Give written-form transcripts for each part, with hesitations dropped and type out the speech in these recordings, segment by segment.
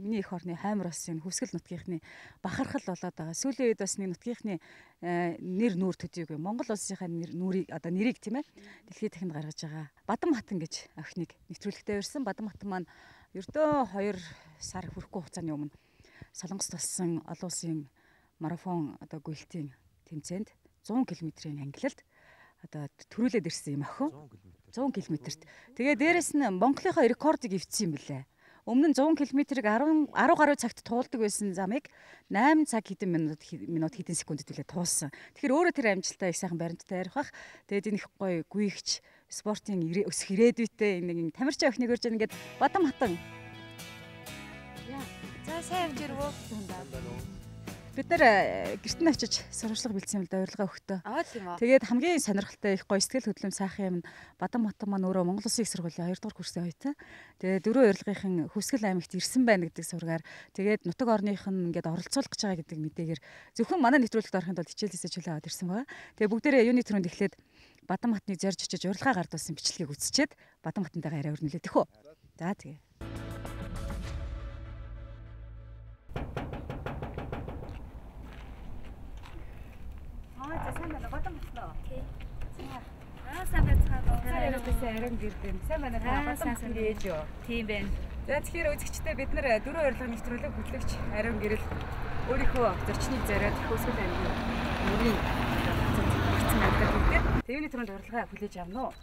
миний эх орны Хаймар улсын Хүсгэл нутгийнхны бахархал болоод байгаа. Сүүлийн үед бас нэг нутгийнхны нэр нүүр төдийгүй Монгол улсынхаа нүүрийг одоо нэрийг тийм ээ дэлхийд дахинд гаргаж байгаа. Бадам хатан гэж охиныг нэвтрүүлэгтээ урьсан. Бадам хатан маань ердөө 2 сар хүрэхгүй хугацааны өмнө Солонгост болсон олон улсын марафон одоо гүйлтийн тэмцээнд 100 км-ийн ангилалд одоо төрүүлээд ирсэн юм охин. 100 км-т. Тэгээ дээрэс нь Монголынхаа рекордыг эвдсэн юм билээ. Өмнө нь 100 км-ийг 10 гаруй цагт туулдаг байсан замыг 8 цаг хэдэн минут хэдэн секундэд үлээ туулсан. Тэгэхээр өөрөө тэр амжилтаа их сайхан баримттай ярих бах. Тэгээд энэ их гоё гүйгч спортын өсөх ирээдүйтэй нэг тамирчин охиныг өрж ингээд Бадам хатан. За сайн хэмжээрвөө. Бид нэр гэрт нь очиж сурвалжлага бэлдсэн юм л да урилга өгтөө. Тийм үү. Тэгээд хамгийн сонирхолтой их гоё сэтгэл хөдлөм сайхан юм Бадам хатан маань өөрөө Монгол Улсын их сургуулийн 2 дугаар курсын оюутан. Тэгээд 4 урилгын Хүсгэл аймагт ирсэн байна гэдэг сургаар тэгээд нутаг орных нь ингээд оролцуулах гэж байгаа гэдэг мэдээгээр зөвхөн манай нэвтрүүлэгт орохын тулд хичээлээсээ чөлөө аваад ирсэн байгаа. Тэгээд бүгдээрээ юуны төрөнд эхлээд Бадам хатныг зорж очиж урилга гардуулсан бичлэгийг үзчихэд Бадам хатантайгаа арай өрнөлөө тэхүү. За тэгээ. Бадам хатнаа. Сайн байцгаана. Арин гэрдэм. Сайн байна та Бадам хатны ээж юу? Тийм байна. За тэгэхээр үзэгчдээ бид нэр 4 урилга нэвтрүүлэг хөтлөгч Арин гэрэл өөрийнхөө зочныг зориод Хүсгэл аймгийн нэрийн өгсөн амьтад үлдээд тэвний төрөнд урилга хүлээж авна уу?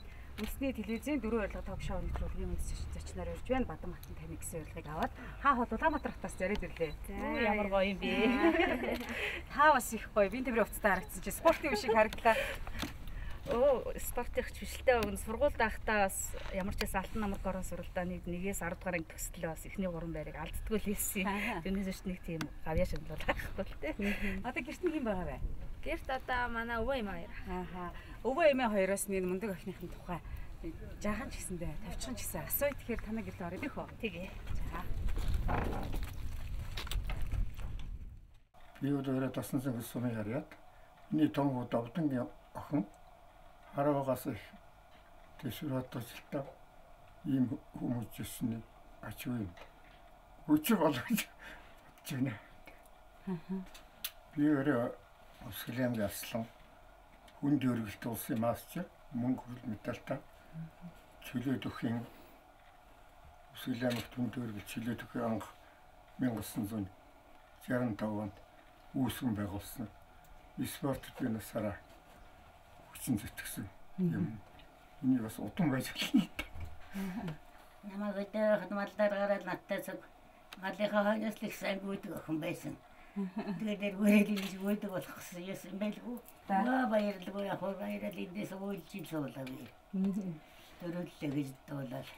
Үндэсний телевизийн 4 урилга ток шоу нэвтрүүлгийн зочноор ирж байна. Бадам хатан таны гэсэн урилгыг аваад хаа хол Улаанбаатар хотоос зориод ирлээ. Ямар гоё юм бэ. Та бас их гоё. Би тэмрээ уцтай харагдсан чи спортын шиг харагдлаа. Спортын хвшилтэй өгн сургуульд байхдаа бас ямар ч байсан алтан намар горон суралдаа нэгээс 10 дугаар анги төгслөө бас эхний 3 байрыг алддаггүй л хэлсэн. Түүнээс ч нэг тийм гавьяа шагнал байхгүй л те. Одоо гэрт нь хэн байгаа вэ? Гэрт одоо манай өвөө эмээ хоёр. Өвөө эмээ хоёроос нэг мундаг охиныхын тухай жаахан ч гэсэндээ тавьчихсан ч гэсэн асууя. Тэгэхээр танаа гэрт орё дэх үү? Тэгээ. За. Би өөрөө тассан сан сумын хараад миний том давдангийн охин хараагаас их төсвөрөдөлтөд ийм хүмүүс ирсэний ачуу юм. Өчиг болгож бодож байна. Би өөрөө Хүсгэл аймгийн Арслан хүнд өргөлт улсын мастер мөнгө хүрэл медальтай чөлөөт өхийн Хүсгэл аймагт хүнд өргөлт чөлөөт өхийн анх 1965 онд үүсгэн байгуулсан. Спортт би насаараа хүчин зүтгэсэн юм. Энийг бас удам байж болно. Намайг өдөр хадмалдаар гараад надтай цаг малынхаа хойноос л их сайн гүйдэг охин байсан. Тэгээд эргүүрэл ингэж гүйдэг болох юм байлгүй. Баярлалгүй яг баярал эндээс уйлж ил суулаа би. Төрөллөө гэж дуулаад.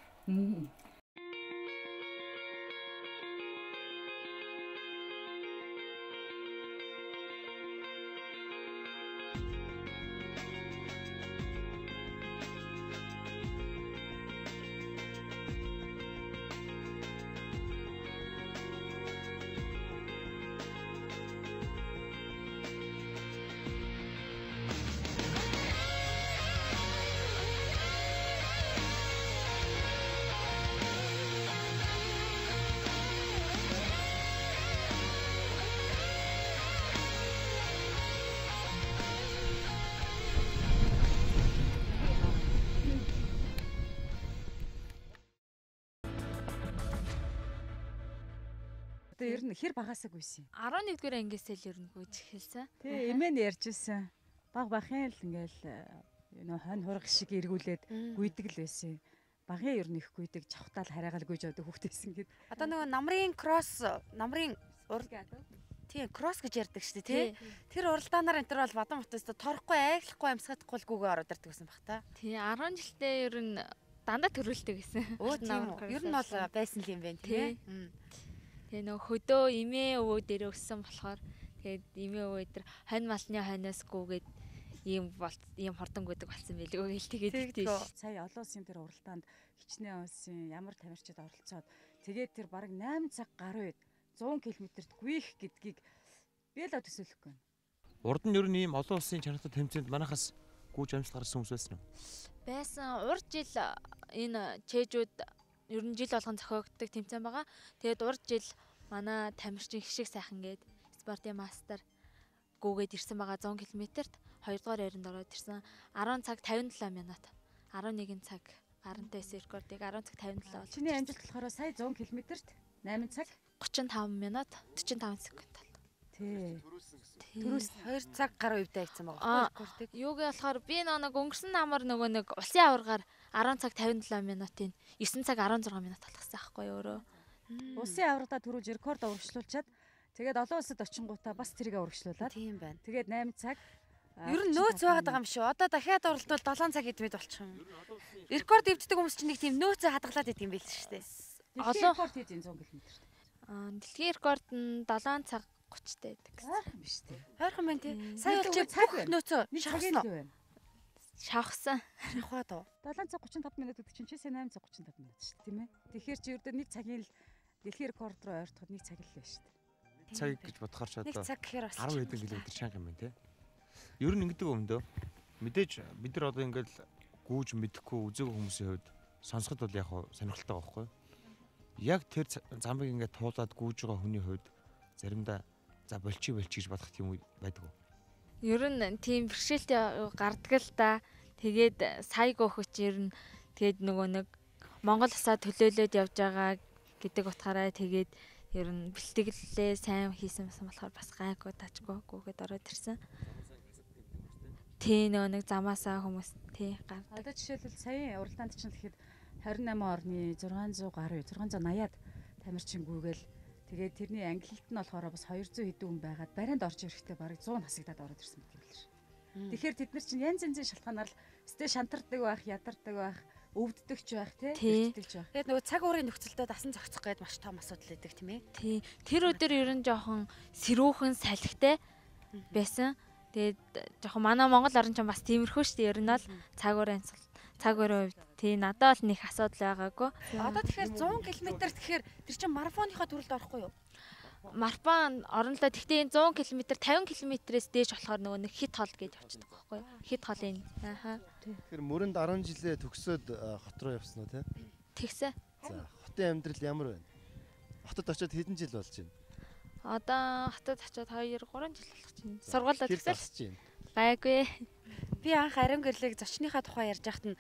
Ер нь хэр багасаа гүйсэн. 11-р ангиасаа л ер нь гүйж эхэлсэн. Тий, эмээ нь ярьж ирсэн. Багын л ингээл хонь хураг шиг эргүүлээд гүйдэг л байсан. Багын ер нь их гүйдэг, чавтаал хараагаал гүйж одоо хүүхдээсэн гэд. Одоо нөгөө намрын уралдаан тий кросс гэж ярьдаг шүү дээ тий. Тэр уралдаанаар энэ төр бол Бадам хотоос торохгүй айглахгүй амсгахдахгүй л гүгээ ороод ирдэг гэсэн баг та. Тий 10 жилдээ ер нь дандаа төрүүлдэг гэсэн. Тийм үү. Ер нь бол байсан л юм байна тий. Тэгээ нөгөө хөдөө эмээ өвөө дээр өссөн болохоор тэгээд эмээ өвөө дээр хонь малны хойноос гүгээд ийм хурдан гүдэг болсон байлгүй гэл тэгээд тийм. Сая олон улсын тэр уралдаанд хичнээн улсын ямар тамирчид оролцоод тэгээд тэр бараг 8 цаг гаруй 100 км-т гүйх гэдгийг би л төсөөлөхгүй байна. Урд нь ер нь ийм олон улсын чанартай тэмцээнд манайхаас гүйж амжилт гаргасан хүмүүс байсан уу? Байсан. Урд жил энэ чэжүүд ер нь жил болгон зохиогддог тэмцээн байгаа. Тэгээд урд жил манай тамирчин их шиг сайхан гээд спортын мастер гүгээд ирсэн байгаа 100 км-т 2 дугаар яринд ороод ирсэн 10 цаг 57 минут 11 цаг гарантай рекордыг 10 цаг 57 болж. Чиний амжилт болохоор сая 100 км-т 8 цаг 35 минут 45 секунд бол. Тий. Төрөөс 2 цаг гаруй үедээ хийсэн байгаа рекордыг. Юугээ болохоор би нэг өнгөрсөн намар нэг улсын аваргаар 10 цаг 57 минутын 9 цаг 16 минут алгасан байхгүй өөрөө. Улсын аврагтаа төрүүлж рекорд урагшлуулчаад тэгээд олон улсад очингуудаа бас тэрийг урагшлуулад. Тийм байна. Тэгээд 8 цаг. Ер нь нөөц байгаад байгаа юм шүү. Одоо дахиад уралдвал 7 цаг идмэд болчих юм. Рекорд дэвддэг хүмүүс чинь нэг тийм нөөцөө хадгалаад идэм байл шүү дээ. Олон рекорд хийж 100 км-т. Дэлхийн рекорд нь 7 цаг 30-тай байдаг. Хайрхан биш үү? Хайрхан байна тий. Сая бол чи бүх нөөцөө шахсан уу? Шавхсан. Шахаад уу? 7 цаг 35 минут гэдэг чинь чи 8 цаг 35 минут шүү дээ, тийм ээ. Тэгэхээр чи ердөө 1 цагийн л дэлхийн рекорд руу ойртоход 1 цаг л байна шүү дээ. Цаг гэж бодохоор ч одоо 1 цаг гэхээр бас 10 хэдэн километр чанга юм байна те. Ер нь ингэдэг юм дөө. Мэдээж бид нар одоо ингээд гүүж мэдэхгүй үзээгүй хүмүүсийн хувьд сонсоход бол яг сонирхолтой байгаа байхгүй. Яг тэр замыг ингээд туулаад гүүж байгаа хүний хувьд заримдаа за болчих гэж бодох юм байдаг уу? Ер нь тийм бэрхшээлтэй гардаг л да. Тэгээд сая гоохч ер нь тэгээд нөгөө нэг Монгол улсаа төлөөлөд явж байгаа гэдэг утгаараа тэгээд ер нь бэлтгэлээ сайн хийсэн байсан болохоор бас гайгүй тажгүй гүгээд ороод ирсэн. Тэ нэг замаасаа хүмүүс тий гардаг. Одоо жишээлбэл сая уралдаанд чинь тэгэхэд 28 орны 600 гаруй 680-аад тамирчин гүйгээл тэгээд тэрний ангилалт нь болохоор бас 200 хэдэн хүн байгаад барианд орж ирэхдээ бараг 100 хасагдаад ороод ирсэн юм биш. Тэгэхээр тэд нар чинь янз янзын шалтгаанаар л өстэй шантардаг байх, ядардаг байх, өвддөгч байх тий өвддөгч байх. Тэгээд нөгөө цаг уурын нөхцөлдөө дасан зохицох гээд маш том асуудал байдаг тийм ээ. Тий. Тэр өдөр ер нь жоохон сэрүүхэн салхитай байсан. Тэгээд жоохон манай Монгол орн ч бас тиймэрхүү шүү дээ. Ер нь бол цаг уурын хувьд тий надад бол нэг асуудал байгаагүй. Одоо тэгэхээр 100 км-т тэгэхээр тэр чинь марафоныхоо төрөлд орохгүй юу? Марафон орнолоо тэгтээ 100 км 50 км-ээс дээш болохоор нөгөө нэг хит хол гэж явчихдаг байхгүй юу? Хит холын. Ааха. Тэгэхээр мөрөнд 10 жилээ төгсөөд хот руу явсан уу те? Тэгсэ. За, хотын амьдрал ямар байна? Хотод очиод хэдэн жил болж байна? Одоо хотод очиод 2 3 жил болох чинь. Сургуулаа төгсөөл. Гайгүй. Би анх ариун гэрлийг зочныхаа тухай ярьж байхад нь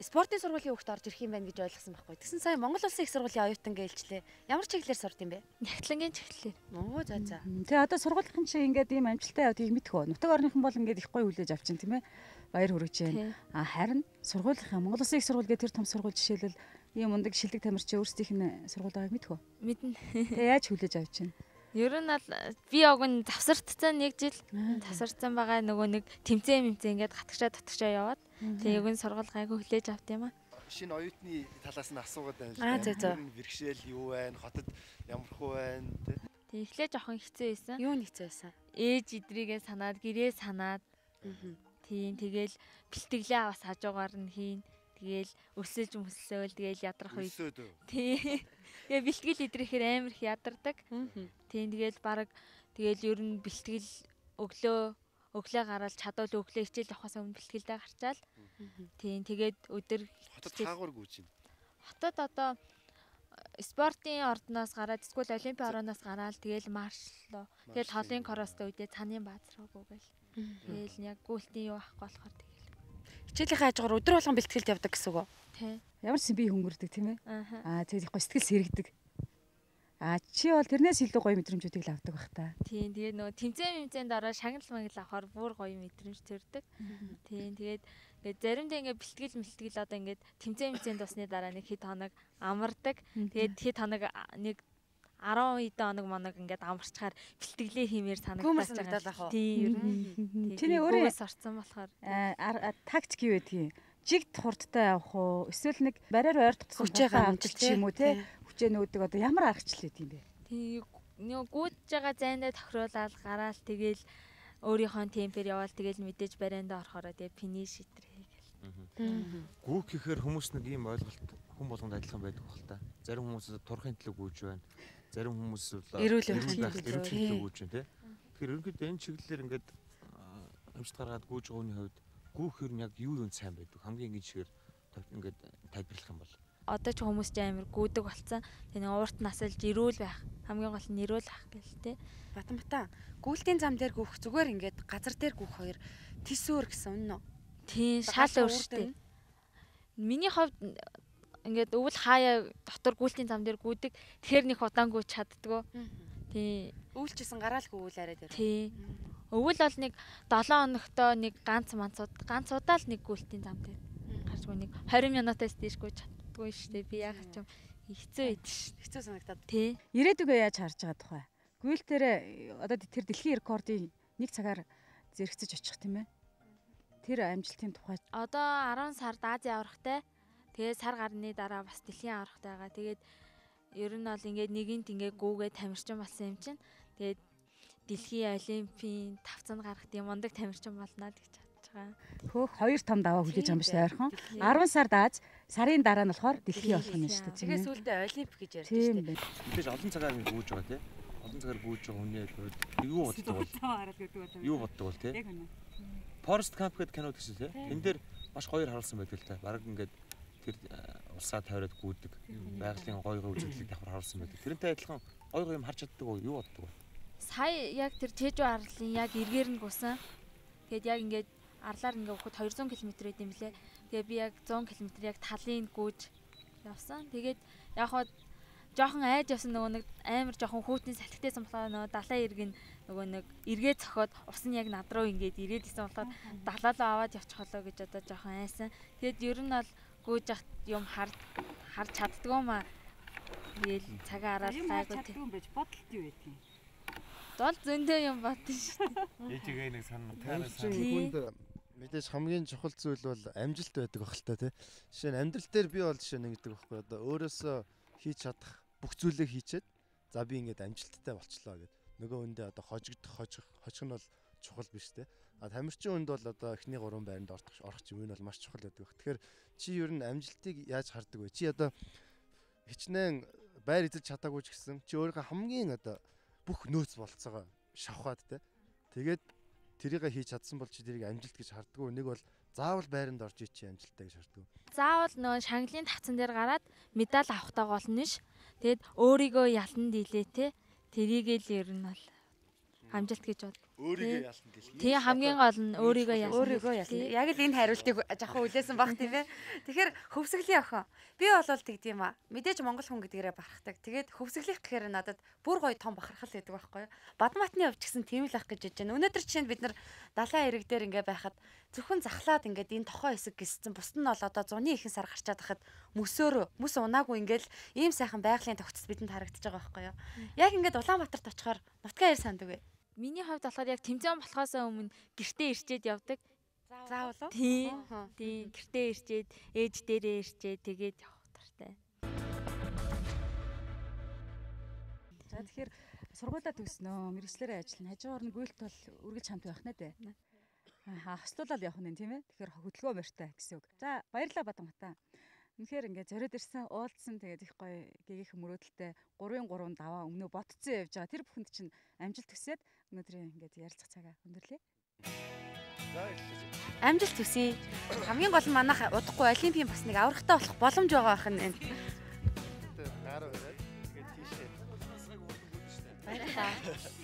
спортын сургуулийн хүүхд орж ирэх юм байна гэж ойлгосон байхгүй. Тэгсэн сая Монгол Улсын их сургуулийн оюутан гэлжлээ. Ямар чиглэлээр сурд юм бэ? Нягтлангийн чиглэлээр. Оо за за. Тэгээ одоо сургуулийн чинь ингээд ийм амжилттай явдаг мэдхөө. Нутаг орныхан бол ингээд их гоё хүлээж авчин тийм ээ. Баяр хүрэж байна. Харин сургуулийн Монгол Улсын их сургууль гэдэг тэр том сургууль жишээлбэл ийм мундаг шилдэг тамирчин өөрсдийнх нь сургууль байгааг мэдхөө. Мэднэ. Тэгээ яаж хүлээж авч байна? Ер нь бол би огн завсартцсан нэг жил завсарцсан байгаа нөгөө нэг тэмцээн ингээд татгачаа яваад тэгээ яг нь сургууль гайгүй хүлээж авт юм аа. Шинэ оюутны талаас нь асуугаад байна За л да. за. Бэрхшээл юу байна? Хотод ямархуу байна те? Тэгээ эхлээ жоохон хэцүү байсан. Юу нэгцээ байсан? Ээж идрийгээ санаад, гэрээ санаад. Тийм тэгэл бэлтгэлээ аваас хажуугаар нь хийн. Тэгээл өсөөл тэгээл ядрах үед. Тий. Тэгээ бэлтгэл идрэхээр амар их ядардаг. Тийм тэгээл баг тэгээл ер нь бэлтгэл өглөө гараад чадвал өглөө хичээл явахаас өмнө бэлтгэлдээ гарчаал. Тийм тэгээд өдөр хотод хаагур гүйж байна. Хотод одоо спортын ордноос гараад эсвэл олимпийн орооноос гараад тэгээл маршлоо. Тэгээл холын коростой үедээ цааны бааз руу гүгээл. Тэгээл яг гүйлтийн юу авахгүй болохоор тэгээл. Хичээлийн хажуугаар өдөр болгон бэлтгэлд явдаг гэсэн үг үү? Тий. Ямар ч би хөнгөрдөг тийм ээ. Тэгээд их сэтгэл сэргдэг. Чи бол тэрнээс илүү гоё мэдрэмжүүдийг л авдаг бах та. Тийм тэгээд нөгөө тэмцээнд ороо шагнал магнал авахаар бүр гоё мэдрэмж төрдөг. Тийм тэгээд заримдаа ингээд бэлтгэл одоо ингээд тэмцээнд усны дараа нэг хэд хоног амардаг. Тэгээд хэд хоног нэг 10 хэдэн хоног ингээд амарчхаар бэлтгэлээ хиймээр санагдаж байгаа. Тийм ер нь. Чиний өөрөө сурцсан болохоор тактик юу байдгийг жигт хурдтай явах уу эсвэл нэг бариар ойртсон хүчээ гамжилт ч юм уу те хүчээ нөөдөг одоо ямар аргачлал байд юм бэ? Тийм нөгөө гүйж байгаа зайндаа тохируулаад гараал тэгээл өөрийнхөө темпээр яваал тэгээл мэдээж барианда орохороо тэгээ финиш шитрээ гээл. Гүүх гэхээр хүмүүс нэг ийм ойлголт хүн болгонд адилхан байдаг бохол та. Зарим хүмүүс турхын төлөө гүйж байна. Зарим хүмүүс эрүүл байх төлөө гүйж байна те. Тэгэхээр ерөнхийдөө энэ чиглэлээр ингээд амжилт гаргаад гүйж байгаа хүний хувьд гүүх ер нь яг юу сайн байдаг хамгийн ингэж шигээр ингээд тайлбарлах юм бол одоо ч хүмүүс ч амар гүйдэг болсон. Тэгээ нэг урт насалж ирүүл байх. Хамгийн гол нь ирүүл байх гэлтэй. Батамбатаа гүйлтийн зам дээр гүөх зүгээр ингээд газар дээр гүөх хоёр тисүүр гэсэн үнэн үү? Тийм шал өөр штэ. Миний хувьд ингээд өвөл хаяа дотор гүйлтийн зам дээр гүйдэг. Тэгэхээр нэг удаан гүйж чаддгүй. Тийм. Өвлчсэн гараалгүй үйл арай дээр. Тийм. Өвөл бол нэг 7 хоногтоо нэг ганц удаа л нэг гүйлтийн зам дээр гарчгүй нэг 20 минутаас дээшгүй чаддгүй штэ. Би яг ч юм хэцүү байд ш. Хэцүү санагдаад. Тий. Ирээдүгөө яаж харж байгаа тухай. Гүйлтээр одоо тэр дэлхийн рекордын 1 цагаар зэрэгцэж очих тийм ээ. Тэр амжилтын тухай. Одоо 10 сард Азийн аврагтай. Тэгээд сар гарны дараа бас дэлхийн аврагтай байгаа. Тэгээд ер нь бол ингээд нэгэнт ингээд гүүгээ тамирчин болсон юм чинь. Тэгээд дэлхийн олимпийн 5 цанд гарах тийм мундаг тамирчин болно гэж бодож байгаа. Хөөх 2 том даваа хүлээж байгаа юм шүү дээ ойрхон. 10 сард Аз, сарын дараа нь болохоор дэлхийн болох юм шүү дээ. Тэгээд сүүлдээ олимп гэж ярьдаг шүү дээ. Мэдээж олон цагаар ингэ гүйж байгаа тийм. Олон цагаар гүйж байгаа хүний хувьд юу боддог бол? Юу боддог бол тийм. Forest Camp гэдэг кинод гэсэн тийм. Тэн дээр маш гоё харуулсан байдаг л та. Бараг ингээд тэр улсаа тойроод гүйдэг. Байгалийн гоё үзэгдлийг давхар харуулсан байдаг. Тэрнтэй адилхан гоё юм харж чаддаг уу? Юу боддог вэ? Сая яг тэр Чежу арлын яг эргээр нь гусан. Тэгээд яг ингээд арлаар ингээд өгөхөд 200 км байд юм блэ. Тэгээд би яг 100 км яг талын гүйж явсан. Тэгээд яг хоо жоохон айж явсан нөгөө нэг амар жоохон хүүтний салхитайсан болохоор нөгөө далайн эрг нь нөгөө нэг эргээ цохоод ус нь яг над руу ингээд ирээд исэн болохоор далаалаа аваад явчих болоо гэж одоо жоохон айсан. Тэгээд ер нь бол гүйж яхад юм харж чаддгүй маа. Тэгэл цагаа хараад гайгүй тийм байж бодолт юу байдгийг. Дол зөндөө юм бодсон шүү дээ. Ээжигээ нэг санаа. Хүнд мэдээж хамгийн чухал зүйл бол амжилт байдаг бах л та тий. Жишээ нь амьдрал дээр би бол жишээ нэг гэдэг байхгүй одоо өөрөөсөө хийж чадах бүх зүйлээ хийчихэд за би ингээд амжилттай болчлоо гэд. Нөгөө хүндээ одоо хожих нь бол чухал биш тий. А тамирчин хүнд бол одоо эхний 3 байранд орох юм энэ бол маш чухал байдаг. Тэгэхээр чи ер нь амжилтыг яаж хардаг вэ? Чи одоо хичнээн байр эзэж чадаагүй ч гэсэн чи өөрийнхөө хамгийн одоо бүх нөөц болцоогоо шавхаад те. Тэгээд тэрийг хийж чадсан бол чи тэрийг амжилт гэж харддаг. Нэг бол заавал байранд орж ичи амжилттай гэж харддаг. Заавал нөө шанглын тавцан дээр гараад медаль авахтаа гол нь ш. Тэгэд өөрийгөө ялан дийлээ те. Тэрийг л ер нь бол амжилт гэж бод. Өөрийгөө ялан дийлэх. Тэгээ хамгийн гол нь өөрийгөө ялан. Яг л энэ хариултыг жоохон үлээсэн баг тийм ээ. Тэгэхээр хөвсгөлийн охин. Би болвол тэгдэм а. Мэдээж монгол хүн гэдгээрээ бахархдаг. Тэгээд хөвсгөлийнх гэхээр надад бүр гоё том бахархал байдаг байхгүй юу? Бадмаатны хувьд ч гэсэн тийм л ах гэж бодож байна. Өнөөдөр жишээ нь бид нар далайн эрэг дээр ингээ байхад зөвхөн захлаад ингээд энэ тохоо хэсэг гисцэн бусд нь бол одоо зуны ихэнх сар гарчаад байхад мөс унаагүй ингээл ийм сайхан байгалийн тогтцол бидэнд харагдаж байгаа байхгүй юу? Яг ингээд Улаанбаатарт очихоор нутгаа яар сандаг вэ? Миний хувьд болохоор яг тэмцээн болохоос өмнө гэртээ ирчээд явдаг. Заавал уу? Тийм. Гэртээ ирчээд ээж дээрээ ирчээд тэгээд явах тартай. За тэгэхээр сургуулаа төгснөө, мэргэжлэрээ ажиллана. Хажуугаар нь гүйлт бол үргэлж хамт байх нэ дээ. Хослуулаад явах нь тийм ээ. Тэгэхээр хөдөлгөөн барьтай гэсэн үг. За баярлалаа Бадамбатаа. Үнэхээр ингээд зориод ирсэн, уулзсан тэгээд их гоё гэгийнхэн мөрөөдөлтэй 3-3 даваа өмнөө ботцсон явж байгаа. Тэр бүхэнд чинь амжилт хүсээд өнөөдрийн ингээд ярилцах цагаа өндөрлөө. Амжилт хүсье. Хамгийн гол нь манайх удахгүй олимпийн бас нэг аврагтай болох боломж байгаа байх нь. Гараа бариад тэгээд тийшээ. Баярлалаа.